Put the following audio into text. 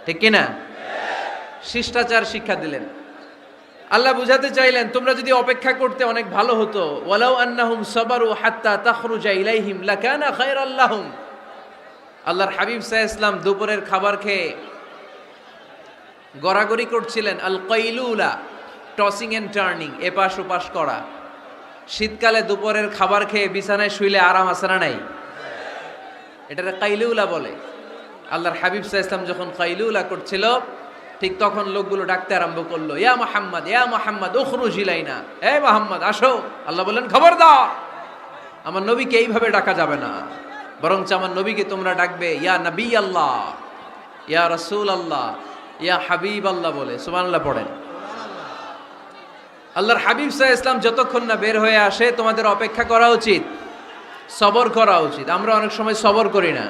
ঠিক কিনা? শিষ্টাচার শিক্ষা দিলেন। আল্লাহ বুঝাতে চাইলেন তোমরা যদি অপেক্ষা করতে অনেক ভালো হতো। ওয়ালাউ আন্নাহুম সাবারু হাত্তা তাখরুজা ইলাইহিম লাকানা খায়রাল লাহুম। আল্লাহর হাবিব সাল্লাল্লাহু আলাইহি ওয়াসাল্লাম দুপুরের খাবার খেয়ে গড়াগড়ি করছিলেন। আল কাইলুলা, টসিং এন্ড টার্নিং, এপাশ ওপাশ করা। শীতকালে দুপুরের খাবার খেয়ে বিছানায় শুইলে আরাম আছে না নাই? এটারে কাইলুলা বলে। আল্লাহর হাবিব সাল্লাল্লাহু আলাইহি ওয়াসাল্লাম যখন কাইলুলা করছিল, ঠিক তখন লোকগুলো ডাকতে আরম্ভ করলো, ইয়া মুহাম্মদ, ইয়া মুহাম্মদ, উখরুজ ইলাইনা, হে মুহাম্মদ আসো। আল্লাহ বললেন খবরদার, আমার নবীকে এইভাবে ডাকা যাবে না, বরঞ্চ আমার নবীকে তোমরা ডাকবে ইয়া নবী আল্লাহ, ইয়া রাসূল আল্লাহ, ইয়া হাবিব আল্লাহ বলে। সুবহানাল্লাহ পড়েন। আল্লাহর হাবিব সাল্লাল্লাহু আলাইহি ওয়াসাল্লাম যতক্ষণ না বের হয়ে আসে তোমাদের অপেক্ষা করা উচিত, সবর করা উচিত। আমরা অনেক সময় সবর করি না।